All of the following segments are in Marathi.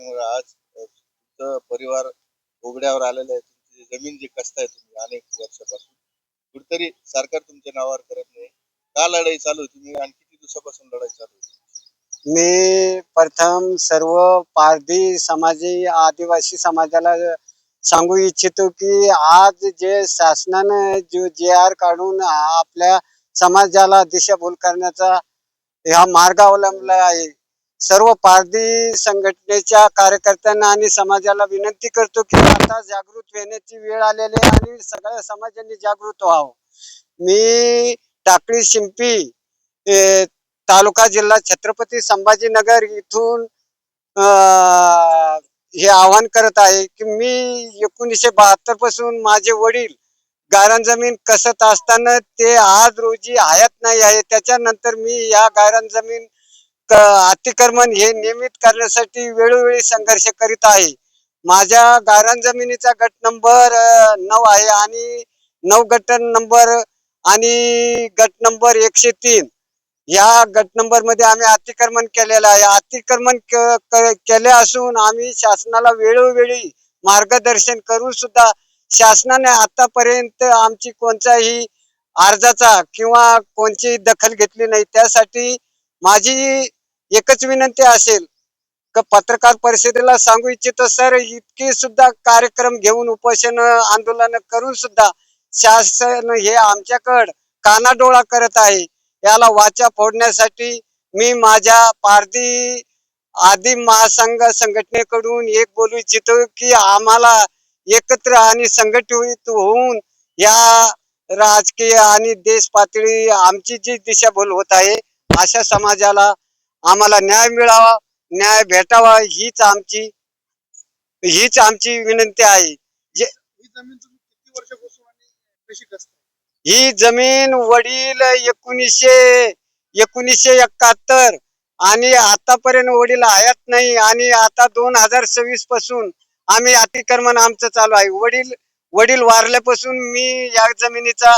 त्यामुळे आज तुमचं परिवार उघड्यावर आलेलं आहे. तुमची जमीन जी कसताय तुम्ही अनेक वर्षापासून कुठेतरी सरकार तुमच्या नावावर करत नाही. का लढाई चालू आहे? तुम्ही आणि किती दिवसापासून लढाई चालू आहे? मी प्रथम सर्व पारधी समाजी आदिवासी समाजाला सांगू इच्छितो की आज जे शासनाने जो JR काढून आपल्या समाजाला दिशाभूल करण्याचा हा मार्ग अवलंबला आहे. सर्व पारधी संघटनेच्या कार्यकर्त्यांना आणि समाजाला विनंती करतो की आता जागृत होण्याची वेळ आलेली आहे आणि सगळ्या समाजांनी जागृत व्हावं. मी टाकळी शिंपी तालुका जिल्हा छत्रपती संभाजीनगर इथून हे आवाहन करत आहे की मी 1972 पासून माझे वडील गायरान जमीन कसत असताना ते आज रोजी हयात नाही आहे. त्याच्यानंतर मी या गायरान जमीन अतिक्रमण हे नियमित करण्यासाठी वेळोवेळी संघर्ष करीत आहे. माझ्या गायरान जमिनीचा गट नंबर 9 आहे आणि 9 गट नंबर आणि गट नंबर 103 या गट नंबर मध्ये आम्ही अतिक्रमण केलेलं आहे. अतिक्रमण केले असून आम्ही शासनाला वेळोवेळी मार्गदर्शन करून सुद्धा शासनाने आतापर्यंत आमची कोणताही अर्जाचा किंवा कोणतीही दखल घेतली नाही. त्यासाठी माझी एकच विनंती असेल की पत्रकार परिषदेला सांगू इच्छितो सर, इतकी सुद्धा कार्यक्रम घेऊन उपोषण आंदोलन करून सुद्धा शासन हे आमच्याकडे कानाडोळा करत आहे. याला वाचा फोडण्यासाठी मी माझ्या पारधी आदी महासंघ संघटनेकडून एक बोलू इच्छितो की आम्हाला एकत्र आणि संघटित होऊन या राजकीय आणि देश पातळी आमची जी दिशाभूल होत आहे अशा समाजाला आम्हाला न्याय मिळावा, न्याय भेटावा हीच आमची विनंती आहे. ही जमीन तुम्ही किती वर्षापासून आणि कशी कसताय? ही जमीन वडील 1971 आणि आतापर्यंत वडील हयात नाही आणि आता 2026 पासून आम्ही अतिक्रमण आमचं चालू आहे. वडील वारल्यापासून मी या जमिनीचा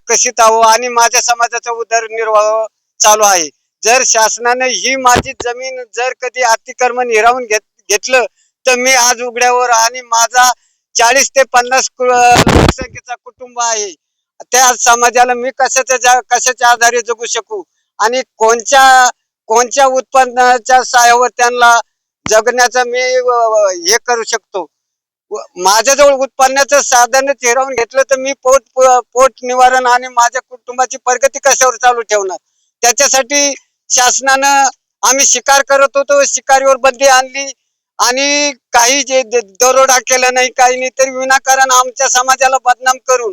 कशीत आहो आणि माझ्या समाजाचा उदरनिर्वाह चालू आहे. जर शासनाने ही माझी जमीन जर कधी अतिक्रमण हिरावून घेतलं तर मी आज उघड्यावर आणि माझा 40 ते 50 लोकसंख्येचा कुटुंब आहे. त्या समाजाला मी कशाच्या आधारे जगू शकू आणि कोणत्या उत्पन्नाच्या सहाय्यावर त्यांना जगण्याचा मी हे करू शकतो. माझ्याजवळ उत्पन्नाचं साधनच हिरावून घेतलं तर मी पोट निवारण आणि माझ्या कुटुंबाची प्रगती कशावर चालू ठेवणार. त्याच्यासाठी शासनानं आम्ही शिकार करत होतो, शिकारीवर बंदी आणली आणि काही जे दरोडा केला नाही, काही नाही, तरी विनाकारण आमच्या समाजाला बदनाम करून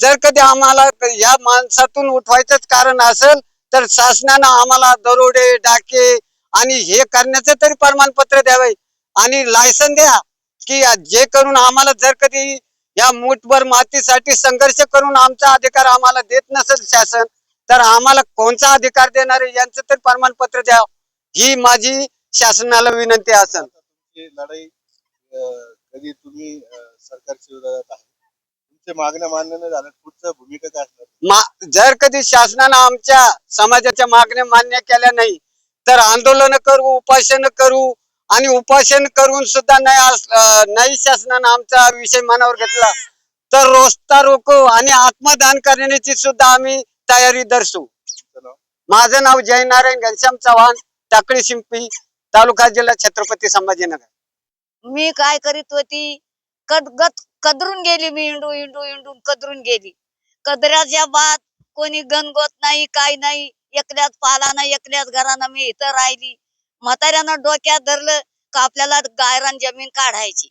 जर कधी आम्हाला या माणसातून उठवायचंच कारण असेल तर शासनानं आम्हाला दरोडे डाके आणि हे करण्याचं तरी प्रमाणपत्र द्यावे आणि लायसन द्या की जे करून आम्हाला जर कधी या मूठभर मातीसाठी संघर्ष करून आमचा अधिकार आम्हाला देत नसेल शासन तर आम्हाला कोणता अधिकार देणार आहे यांचं तरी प्रमाणपत्र द्या. ही माझी शासनाला विनंती असेल. तुमची लढाई कधी तुम्ही सरकारच्या विरोधात आहे, तुमच्या मागण्या मान्य नाही झाल्या, पुढचं भूमिका काय असणार? जर कधी शासनानं आमच्या समाजाच्या मागण्या मान्य केल्या नाही तर आंदोलन करू, उपोषण करू आणि उपोषण करून सुद्धा नाही शासनानं आमचा विषय मनावर घेतला तर रोस्ता रोको आणि आत्मदान करण्याची सुद्धा आम्ही तयारी दर्शवू. माझं नाव जयनारायण घनश्याम चव्हाण, टाकळी शिंपी, तालुका जिल्हा छत्रपती संभाजीनगर. मी काय करीत होती, कदरून गेली, मी इंडून कदरून गेली. कदराच्या बाद कोणी गणगोत नाही, काय नाही, एकल्याच पालाना एकल्याच घरानं मी इथं राहिली. म्हाताऱ्यानं डोक्यात धरलं का आपल्याला गायरान जमीन काढायची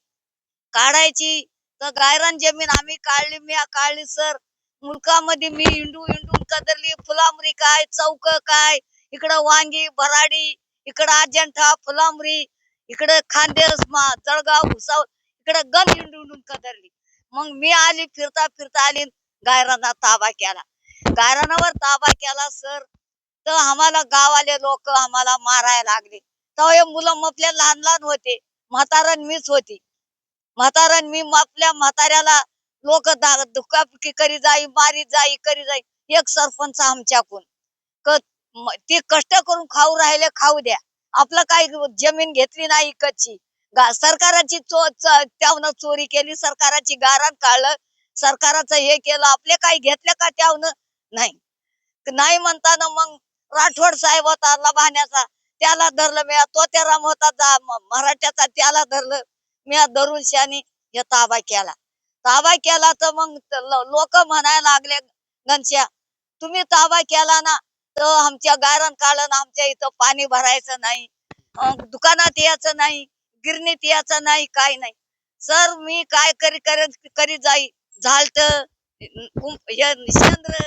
तर गायरान जमीन आम्ही काढली. मी काढली सर. मुलकामध्ये मी इंडून कदरली. फुलामरी काय, चौक काय, इकडं वांगी भराडी, इकडं अजंठा फुलामरी, इकडं खांदेस जळगाव भुसाव, इकडं गण इंडून कदरली. मग मी आली फिरता आली, गायराना ताबा केला. गायरानावर ताबा केला सर तर आम्हाला गावाले लोक आम्हाला मारायला लागले. तेव्हा हे मुलं आपल्या लहान होते. म्हातारण मीच होती. मी आपल्या म्हाताऱ्याला लोक दुखापकी करी जाई, मारी जाई, करी जाई. एक सरपंच आमच्याकून ती कष्ट करून खाऊ राहिले, खाऊ द्या, आपलं काही जमीन घेतली नाही कच्ची सरकाराची त्यावनं चोरी केली, सरकाराची गारण काढलं, सरकाराचं हे केलं, आपले काही घेतले का त्यावनं नाही. नाही म्हणताना मग राठोड साहेब होता लबाण्याचा, त्याला धरलं. मी तोतेराम होता मराठ्याचा, त्याला धरलं. मी धरून शानी हे ताबा केला. ताबा केला तर मग लोक म्हणायला लागले, घनश्या तुम्ही ताबा केला ना तर आमच्या गारण काढलं, आमच्या इथं पाणी भरायचं नाही, दुकानात यायचं नाही, गिरणीत यायचं नाही, काय नाही. सर मी काय करी जाई झालत शेंद्र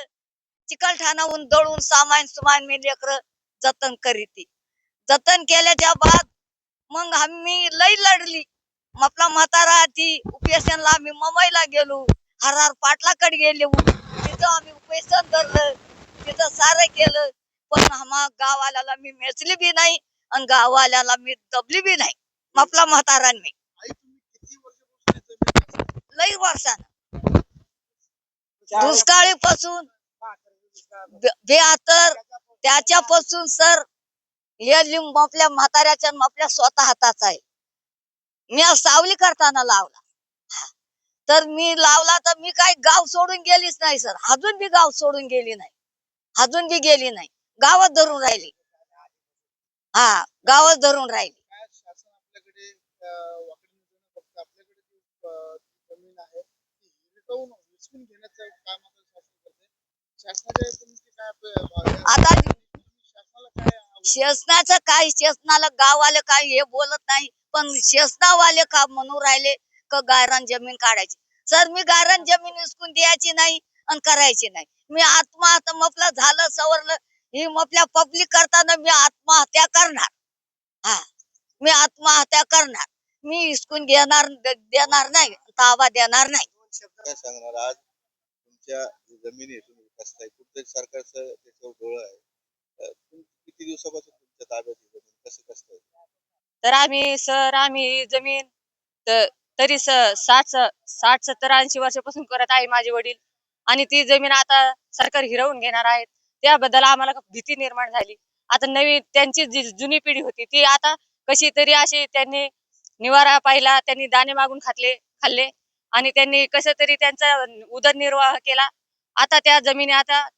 चिकलठाणाहून दळून सामान सुमान मी लेकर जतन करीती. जतन केल्याच्या बाद मग आम्ही लई लढली. आपला म्हातारा ती उपेशनला आम्ही मुंबईला गेलो, हरार पाटलाकडे गेलो, तिथं आम्ही उपेशन धरलं, तिथं सारं केलं. पण आम्हा गाववाल्याला मी मेचली बी नाही आणि गाववाल्याला मी दबली बी नाही. आपला म्हातारांनी आई तुम्ही किती वर्षापासून जमीन लई वर्षानं दुष्काळी पासून 72 त्याच्यापासून सर हे लिंब आपल्या म्हाताऱ्याच्या आपल्या स्वतः हाताचा आहे. मी सावली करताना लावला, तर मी लावला तर मी काही गाव सोडून गेलीच नाही सर. अजून बी गाव सोडून गेली नाही, अजून बी गेली नाही, गावात धरून राहिली. हा गावात धरून राहिली. काय शासन आपल्याकडे वाकडे फक्त आपल्याकडे जी जमीन आहे ती हिरकवून विसरून घेण्याचं काम आता शासन करते. शासनाचे तुमची काय आता शासनाला काय शासनाचं काय, शासनाला गाववाले काय हे बोलत नाही, पण शासनावाले का म्हणून राहिले का गायरान जमीन काढायची. सर मी गायरान जमीन विसकून द्यायची नाही आणि करायची नाही. मी आत्महत्या मपलं झालं सवरलं ही आपल्या पब्लिक करताना मी आत्महत्या करणार. हा मी आत्महत्या करणार. मी हिसकून देणार नाही, ताबा देणार नाही. काय सांगणार आज तुमच्या जमिनी आहे तुम्ही कसं कुठे सरकारचं त्याच्यावर डोळं आहे. किती दिवसापासून तुमच्या ताब्यात आहे जमीन, कसं कसं आहे? तर आम्ही जमीन तरी 60-70-80 वर्षापासून करत आहे माझे वडील, आणि ती जमीन आता सरकार हिरावून घेणार आहेत. त्याबद्दल आम्हाला भीती निर्माण झाली. आता नवीन त्यांची जी जुनी पिढी होती ती आता कशी तरी अशी त्यांनी निवारा पाहिला, त्यांनी दाणे मागून खाल्ले आणि त्यांनी कसं तरी त्यांचा उदरनिर्वाह केला. आता त्या जमिनी आता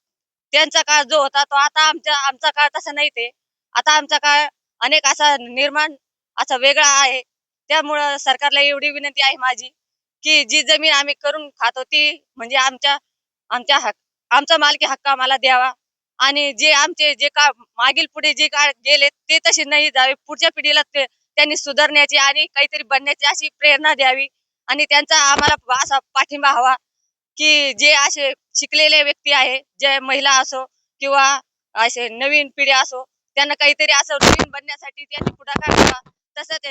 त्यांचा काळ जो होता तो आता आमचा काळ तसा नाही. ते आता आमचा काळ अनेक असा निर्माण असा वेगळा आहे. त्यामुळं सरकारला एवढी विनंती आहे माझी की जी जमीन आम्ही करून खातो ती म्हणजे आमचा मालकी हक्क आम्हाला द्यावा, आणि जे काळ मागील पुढे जे काळ गेले ते तसे नाही जावे. पुढच्या पिढीला त्यांनी सुधारण्याची आणि काहीतरी बनण्याची अशी प्रेरणा द्यावी, आणि त्यांचा आम्हाला असा पाठिंबा हवा की जे असे शिकलेले व्यक्ती आहे, जे महिला असो किंवा असे नवीन पिढी असो, त्यांना काहीतरी असं नवीन बनण्यासाठी त्यांनी पुढाकार घ्यावा. तसंच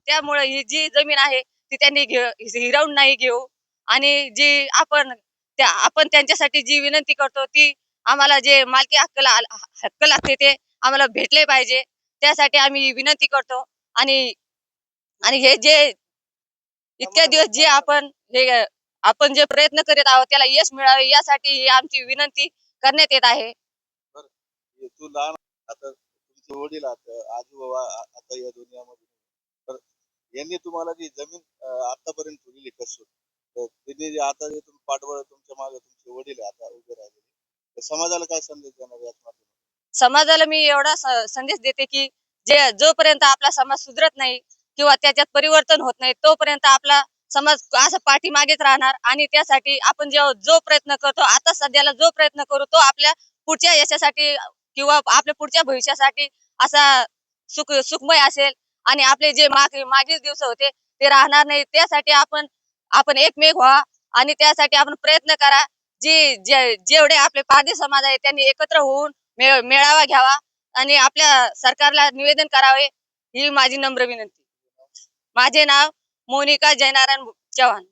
त्यामुळे ही जी जमीन आहे ती त्यांनी हिरावून नाही घेऊ, आणि जी आपण त्यांच्यासाठी जी विनंती करतो ती आम्हाला जे मालकी हक्क लागते ते आम्हाला भेटले पाहिजे. त्यासाठी आम्ही विनंती करतो, आणि हे जे इतक्या दिवस जे आपण जे प्रयत्न करीत आहोत त्याला यश मिळावे यासाठी ही आमची विनंती करण्यात येत आहे. तू लहान आता तुमचे वडील आता आजोबा आता या दुनियामध्ये, तर यांनी तुम्हाला जी जमीन आतापर्यंत ठेवलेली कसून, तर त्यांनी जे आता जे तुम्ही पाठबळ तुमच्या मागे तुमचे वडील आता उभे राहिले, तर समाजाला काय संदेश देणार याच माध्यमातून? समाजाला मी एवढा संदेश देते की जोपर्यंत आपला समाज सुधरत नाही किंवा त्याच्यात परिवर्तन होत नाही तोपर्यंत आपला समाज असं पाठीमागेच राहणार. आणि त्यासाठी आपण जो प्रयत्न करतो आता सध्याला जो प्रयत्न करू तो आपल्या पुढच्या यशासाठी किंवा आपल्या पुढच्या भविष्यासाठी असा सुखमय असेल, आणि आपले जे मागील दिवस होते ते राहणार नाही. त्यासाठी आपण एकमेक व्हा आणि त्यासाठी आपण प्रयत्न करा. जेवढे आपले पारधी समाज आहे त्यांनी एकत्र होऊन मेळावा घ्यावा आणि आपल्या सरकारला निवेदन करावे, ही माझी नम्र विनंती. माझे नाव मोनिका जयनारायण चव्हाण.